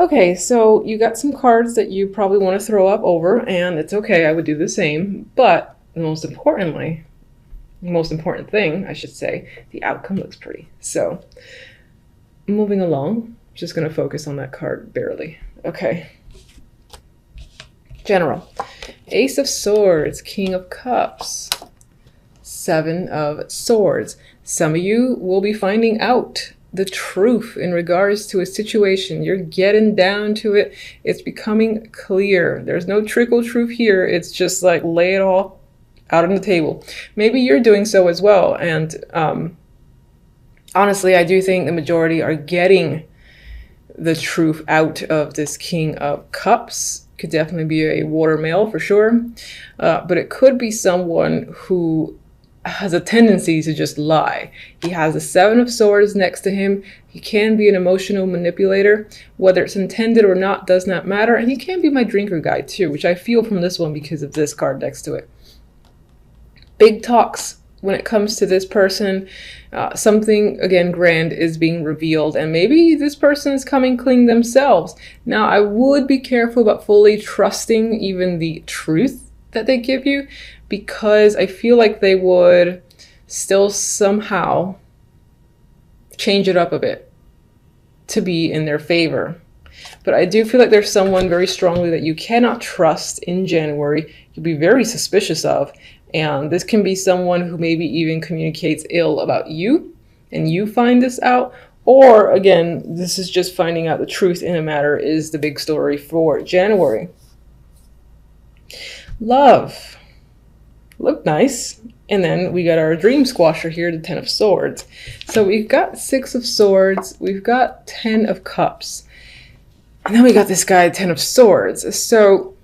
Okay, so you got some cards that you probably want to throw up over, and it's okay, I would do the same. But most importantly, the most important thing, I should say, the outcome looks pretty. So moving along, just going to focus on that card barely. Okay. General. Ace of Swords, King of Cups, Seven of Swords. Some of you will be finding out the truth in regards to a situation. You're getting down to it. It's becoming clear. There's no trickle truth here. It's just like lay it all out on the table. Maybe you're doing so as well. And honestly, I do think the majority are getting the truth out of this King of Cups. Could definitely be a water male for sure. But it could be someone who has a tendency to just lie. He has the Seven of Swords next to him. He can be an emotional manipulator. Whether it's intended or not does not matter. And he can be my drinker guy too, which I feel from this one because of this card next to it. Big talks when it comes to this person. Something, again, grand is being revealed. And maybe this person is coming clean themselves. Now, I would be careful about fully trusting even the truth that they give you, because I feel like they would still somehow change it up a bit to be in their favor. But I do feel like there's someone very strongly that you cannot trust in January. You'll be very suspicious of. And this can be someone who maybe even communicates ill about you, and you find this out. Or again, this is just finding out the truth in a matter is the big story for January. Love. Look nice. And then we got our dream squasher here, the Ten of Swords. So we've got Six of Swords, we've got 10 of Cups, and then we got this guy, 10 of Swords. So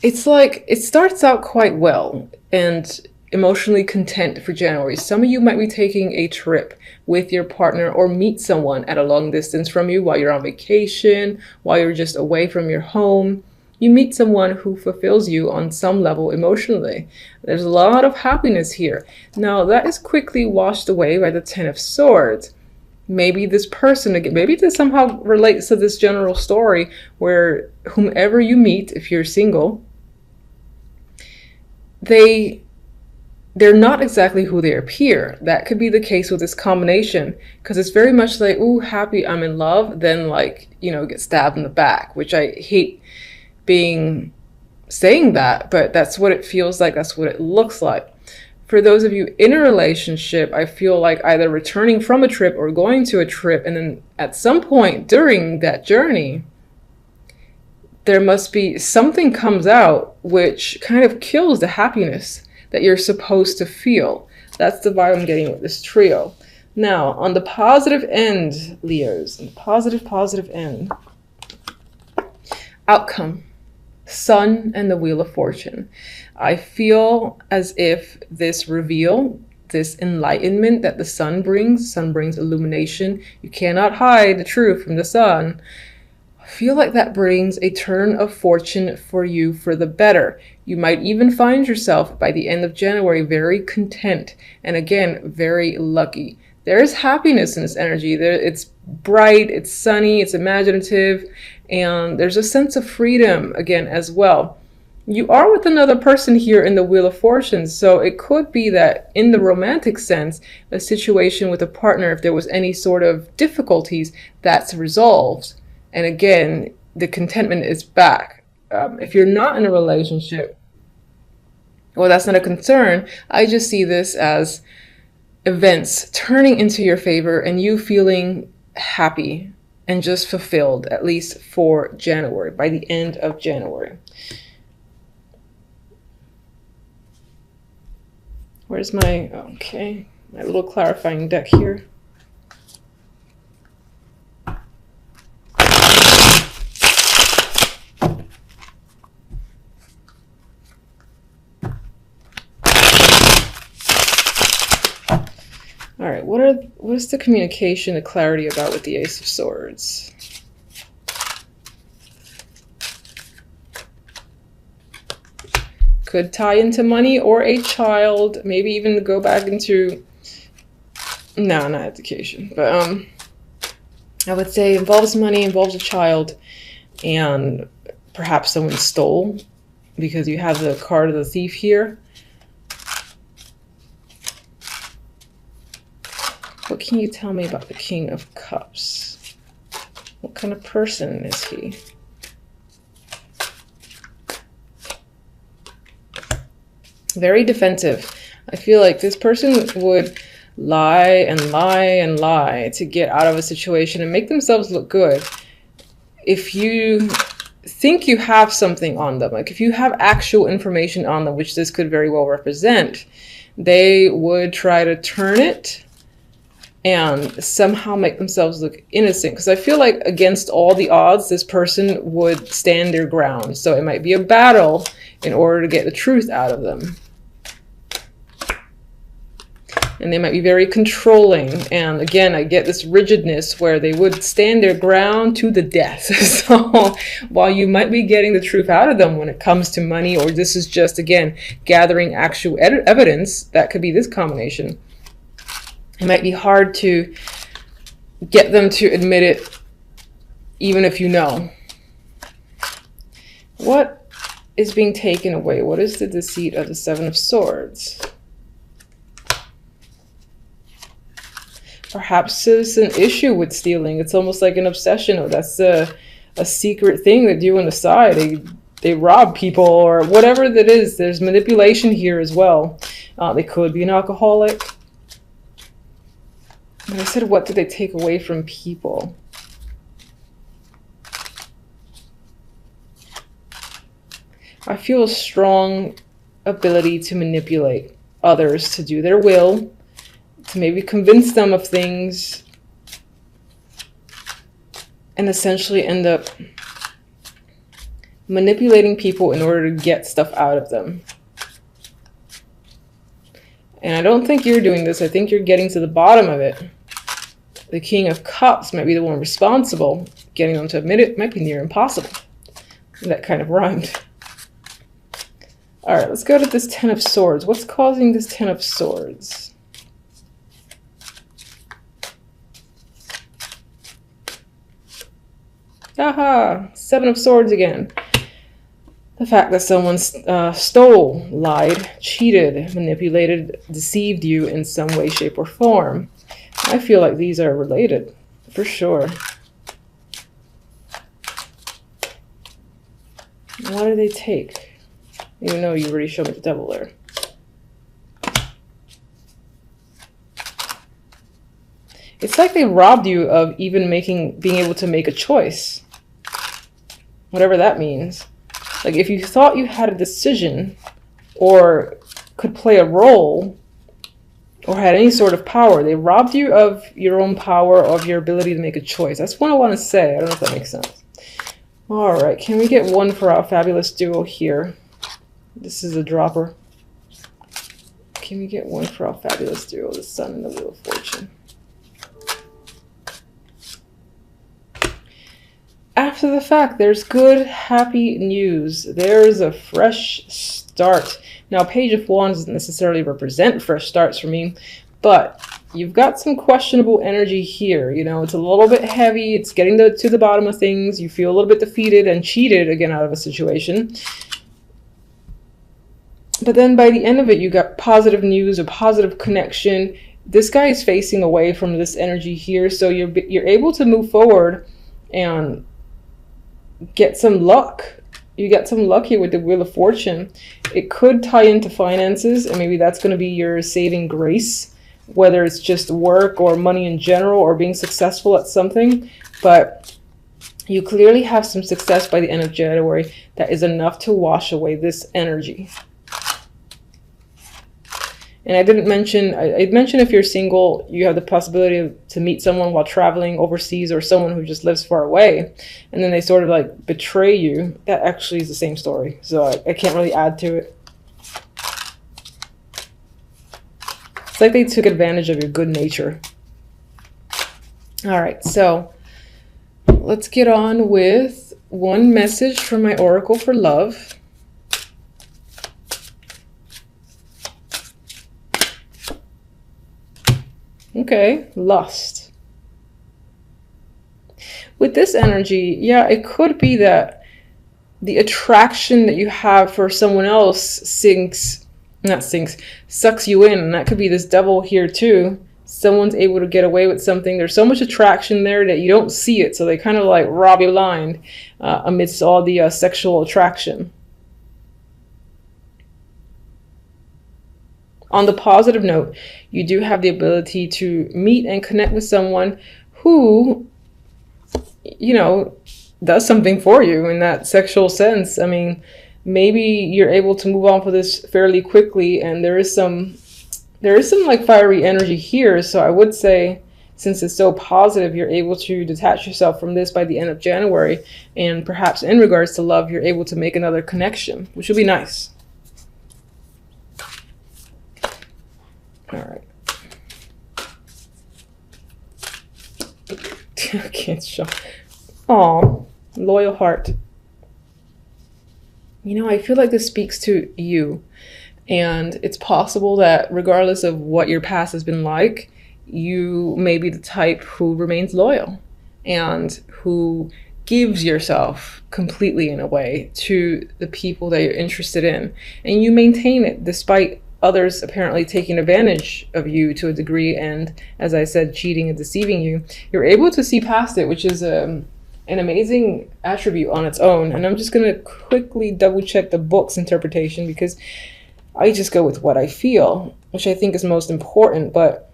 it's like, it starts out quite well and emotionally content for January. Some of you might be taking a trip with your partner or meet someone at a long distance from you while you're on vacation, while you're just away from your home. You meet someone who fulfills you on some level emotionally. There's a lot of happiness here. Now, that is quickly washed away by the Ten of Swords. Maybe this person, again, maybe this somehow relates to this general story where whomever you meet, if you're single, they're not exactly who they appear. That could be the case with this combination, because it's very much like, ooh, happy, I'm in love, then like, you know, get stabbed in the back, which I hate saying that, but that's what it feels like. That's what it looks like. For those of you in a relationship, I feel like either returning from a trip or going to a trip, and then at some point during that journey, there must be something comes out which kind of kills the happiness that you're supposed to feel. That's the vibe I'm getting with this trio. Now, on the positive end, Leos, on the positive end, outcome. Sun and the Wheel of Fortune. I feel as if this reveal, this enlightenment that the sun brings illumination. You cannot hide the truth from the sun. I feel like that brings a turn of fortune for you for the better. You might even find yourself by the end of January very content and again, very lucky. There is happiness in this energy. It's bright, it's sunny, it's imaginative, and there's a sense of freedom again as well. You are with another person here in the Wheel of Fortune, so it could be that in the romantic sense, a situation with a partner, if there was any sort of difficulties, that's resolved. And again, the contentment is back. If you're not in a relationship, well, that's not a concern. I just see this as events turning into your favor and you feeling happy and just fulfilled, at least for January, by the end of January. Where's my little clarifying deck here? All right, what is the communication, the clarity about with the Ace of Swords? Could tie into money or a child, maybe even go back into, no, not education, but I would say involves money, involves a child, and perhaps someone stole, because you have the card of the thief here. What can you tell me about the King of Cups? What kind of person is he? Very defensive. I feel like this person would lie and lie and lie to get out of a situation and make themselves look good. If you think you have something on them, like if you have actual information on them, which this could very well represent, they would try to turn it and somehow make themselves look innocent. Because I feel like against all the odds, this person would stand their ground. So it might be a battle in order to get the truth out of them. And they might be very controlling. And again, I get this rigidness where they would stand their ground to the death. So while you might be getting the truth out of them when it comes to money, or this is just, again, gathering actual evidence, that could be this combination. It might be hard to get them to admit it, even if you know. What is being taken away? What is the deceit of the Seven of Swords? Perhaps there's an issue with stealing. It's almost like an obsession, or that's a secret thing they do on the side. They rob people or whatever that is. There's manipulation here as well. They could be an alcoholic. But I said, what do they take away from people? I feel a strong ability to manipulate others to do their will, to maybe convince them of things, and essentially end up manipulating people in order to get stuff out of them. And I don't think you're doing this. I think you're getting to the bottom of it. The King of Cups might be the one responsible. Getting them to admit it might be near impossible. That kind of rhymed. All right, let's go to this Ten of Swords. What's causing this Ten of Swords? Aha, Seven of Swords again. The fact that someone stole, lied, cheated, manipulated, deceived you in some way, shape, or form. I feel like these are related, for sure. What do they take? Even though you already showed me the Devil there. It's like they robbed you of even being able to make a choice. Whatever that means. Like if you thought you had a decision or could play a role or had any sort of power, they robbed you of your own power, of your ability to make a choice. That's what I want to say. I don't know if that makes sense. All right, can we get one for our fabulous duo here? This is a dropper. Can we get one for our fabulous duo, the Sun and the Wheel of Fortune? After the fact, there's good, happy news. There's a fresh start. Now, Page of Wands doesn't necessarily represent fresh starts for me, but you've got some questionable energy here. You know, it's a little bit heavy. It's getting to the bottom of things. You feel a little bit defeated and cheated again out of a situation. But then by the end of it, you got positive news, a positive connection. This guy is facing away from this energy here, so you're able to move forward and get some luck. You get some luck here with the Wheel of Fortune. It could tie into finances, and maybe that's going to be your saving grace, whether it's just work or money in general or being successful at something. But you clearly have some success by the end of January that is enough to wash away this energy. And I didn't mention, I mentioned if you're single, you have the possibility to meet someone while traveling overseas, or someone who just lives far away, and then they sort of like betray you. That actually is the same story, so I can't really add to it. It's like they took advantage of your good nature. All right, so let's get on with one message from my Oracle for love. Okay, lust. with this energy, yeah, it could be that the attraction that you have for someone else sucks you in. And that could be this double here too. Someone's able to get away with something. There's so much attraction there that you don't see it. So they kind of like rob you blind amidst all the sexual attraction. On the positive note, you do have the ability to meet and connect with someone who, you know, does something for you in that sexual sense. I mean, maybe you're able to move on for this fairly quickly, and there is some like fiery energy here. So I would say, since it's so positive, you're able to detach yourself from this by the end of January, and perhaps in regards to love, you're able to make another connection, which would be nice. All right. I can't show. Aw, loyal heart. You know, I feel like this speaks to you. And it's possible that regardless of what your past has been like, you may be the type who remains loyal and who gives yourself completely, in a way, to the people that you're interested in. And you maintain it despite others apparently taking advantage of you to a degree, and as I said, cheating and deceiving you. You're able to see past it, which is an amazing attribute on its own. And I'm just going to quickly double check the book's interpretation, because I just go with what I feel, which I think is most important. But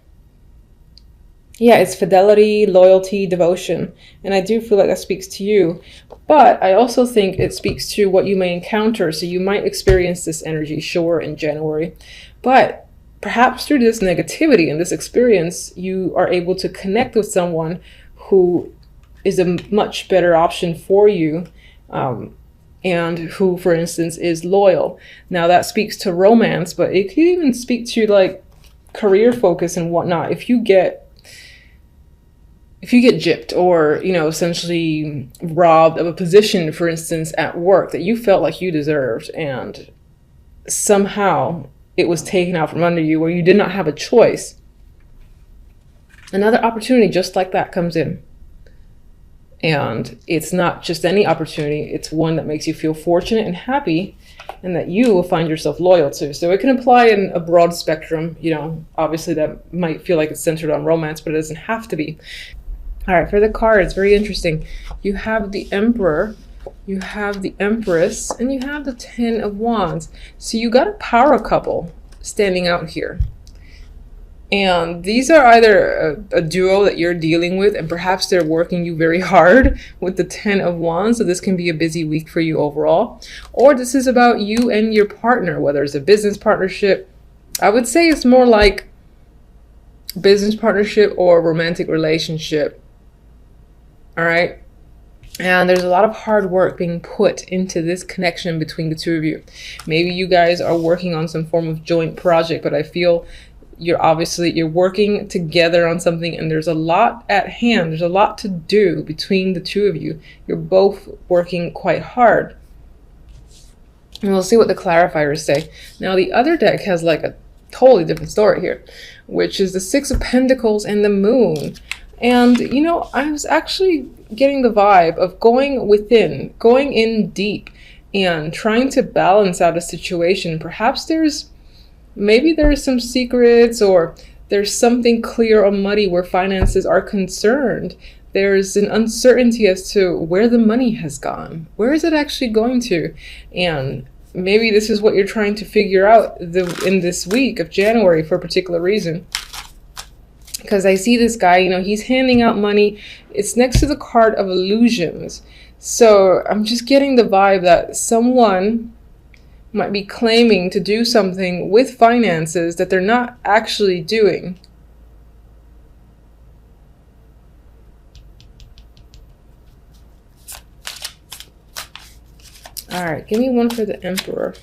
yeah, it's fidelity, loyalty, devotion. And I do feel like that speaks to you. But I also think it speaks to what you may encounter. So you might experience this energy, sure, in January. But perhaps through this negativity and this experience, you are able to connect with someone who is a much better option for you. And who, for instance, is loyal. Now that speaks to romance, but it could even speak to like career focus and whatnot. If you get gypped, or, you know, essentially robbed of a position, for instance, at work that you felt like you deserved, and somehow it was taken out from under you, where you did not have a choice, another opportunity just like that comes in. And it's not just any opportunity, it's one that makes you feel fortunate and happy, and that you will find yourself loyal to. So it can apply in a broad spectrum. You know, obviously that might feel like it's centered on romance, but it doesn't have to be. All right, for the cards, very interesting. You have the Emperor, you have the Empress, and you have the Ten of Wands. So you got a power couple standing out here. And these are either a duo that you're dealing with, and perhaps they're working you very hard with the Ten of Wands. So this can be a busy week for you overall. Or this is about you and your partner, whether it's a business partnership. I would say it's more like business partnership or romantic relationship. All right. And there's a lot of hard work being put into this connection between the two of you. Maybe you guys are working on some form of joint project, but I feel you're working together on something, and there's a lot at hand. There's a lot to do between the two of you. You're both working quite hard. And we'll see what the clarifiers say. Now, the other deck has like a totally different story here, which is the Six of Pentacles and the Moon. And, you know, I was actually getting the vibe of going within, going in deep, and trying to balance out a situation. Perhaps maybe there's some secrets, or there's something clear or muddy where finances are concerned. There's an uncertainty as to where the money has gone. Where is it actually going to? And maybe this is what you're trying to figure out in this week of January for a particular reason. Because I see this guy, you know, he's handing out money. It's next to the card of illusions. So I'm just getting the vibe that someone might be claiming to do something with finances that they're not actually doing. All right, give me one for the Emperor.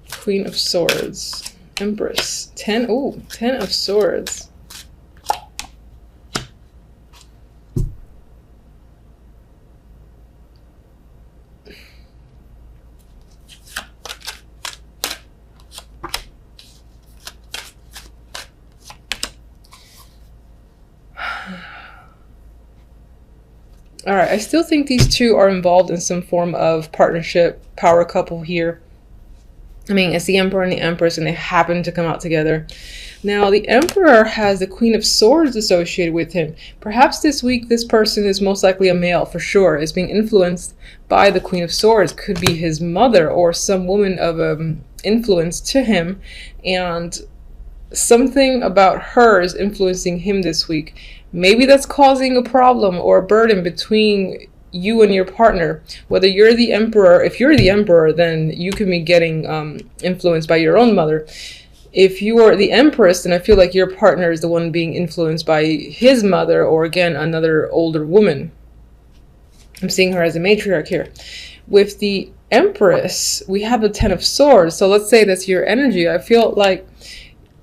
Queen of Swords, Empress, 10 of Swords. All right, I still think these two are involved in some form of partnership, power couple here. I mean, it's the Emperor and the Empress, and they happen to come out together. Now, the Emperor has the Queen of Swords associated with him. Perhaps this week, this person is most likely a male, for sure, is being influenced by the Queen of Swords. Could be his mother or some woman of influence to him, and something about her is influencing him this week. Maybe that's causing a problem or a burden between you and your partner. Whether you're the Emperor, if you're the Emperor, then you can be getting influenced by your own mother. If you are the Empress, then I feel like your partner is the one being influenced by his mother, or again, another older woman. I'm seeing her as a matriarch here. With the Empress, we have the Ten of Swords. So let's say that's your energy. I feel like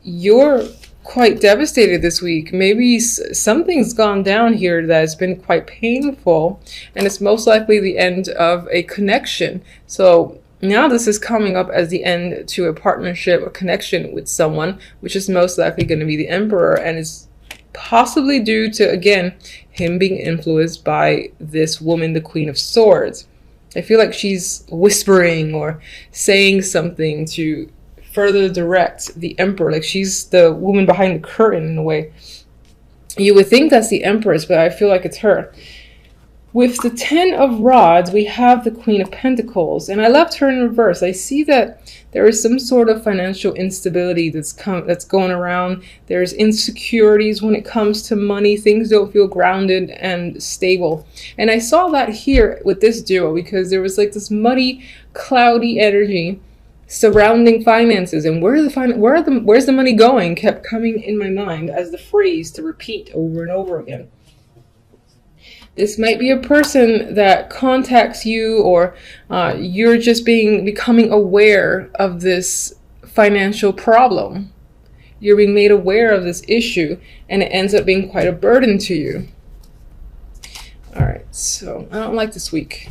you're quite devastated this week. Maybe something's gone down here that's been quite painful, and it's most likely the end of a connection. So now this is coming up as the end to a partnership, a connection with someone, which is most likely going to be the Emperor, and is possibly due to, again, him being influenced by this woman, the Queen of Swords. I feel like she's whispering or saying something to further direct the Emperor, like she's the woman behind the curtain in a way. You would think that's the Empress, but I feel like it's her. With the Ten of Rods, we have the Queen of Pentacles, and I left her in reverse. I see that there is some sort of financial instability that's going around. There's insecurities when it comes to money. Things don't feel grounded and stable. And I saw that here with this duo, because there was like this muddy, cloudy energy surrounding finances, and where's the money going kept coming in my mind as the phrase to repeat over and over again. This might be a person that contacts you, or you're just becoming aware of this financial problem. You're being made aware of this issue, and it ends up being quite a burden to you. All right, so I don't like this week.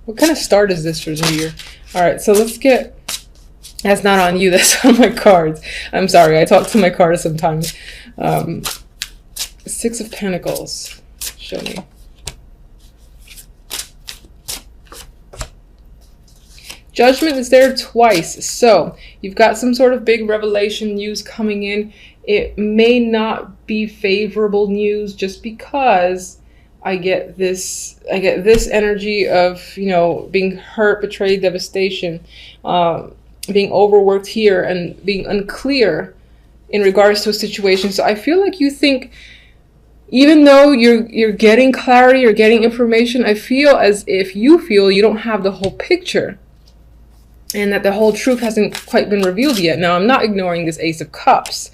What kind of start is this for the new year? All right, so let's get, that's not on you, that's on my cards. I'm sorry, I talk to my cards sometimes. Six of Pentacles, show me. Judgment is there twice, so you've got some sort of big revelation news coming in. It may not be favorable news, just because I get this energy of, you know, being hurt, betrayed, devastation, being overworked here, and being unclear in regards to a situation. So I feel like you think, even though you're getting clarity, you're getting information, I feel as if you feel you don't have the whole picture, and that the whole truth hasn't quite been revealed yet. Now, I'm not ignoring this Ace of Cups.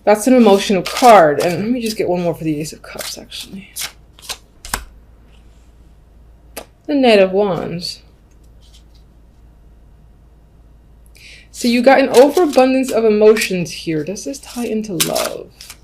That's an emotional card. And let me just get one more for the Ace of Cups, actually. The Knight of Wands. So you got an overabundance of emotions here. Does this tie into love?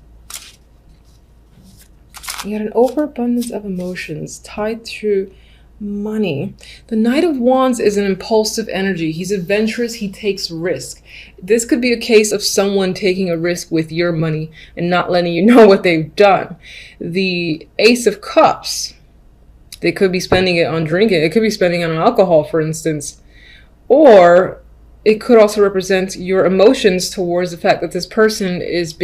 You got an overabundance of emotions tied to money. The Knight of Wands is an impulsive energy. He's adventurous. He takes risk. This could be a case of someone taking a risk with your money and not letting you know what they've done. The Ace of Cups, they could be spending it on drinking. It could be spending it on alcohol, for instance. Or it could also represent your emotions towards the fact that this person is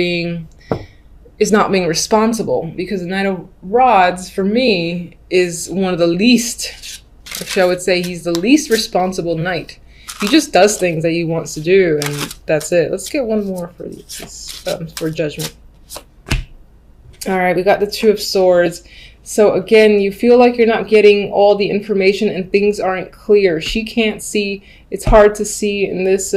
not being responsible, because the Knight of Rods, for me, is one of the least, actually I would say he's the least responsible knight. He just does things that he wants to do, and that's it. Let's get one more for for Judgment. All right, we got the Two of Swords. So again, you feel like you're not getting all the information and things aren't clear. She can't see. It's hard to see in this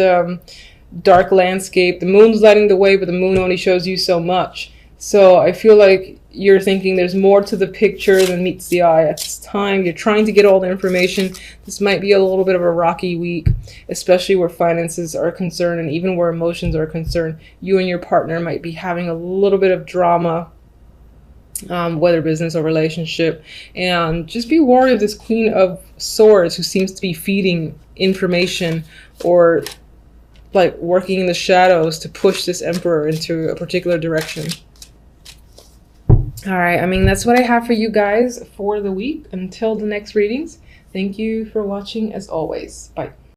dark landscape. The moon's lighting the way, but the moon only shows you so much. So I feel like you're thinking there's more to the picture than meets the eye at this time. You're trying to get all the information. This might be a little bit of a rocky week, especially where finances are concerned, and even where emotions are concerned. You and your partner might be having a little bit of drama, whether business or relationship. And just be wary of this Queen of Swords, who seems to be feeding information or like working in the shadows to push this Emperor into a particular direction. All right, I mean, that's what I have for you guys for the week. Until the next readings, thank you for watching as always. Bye.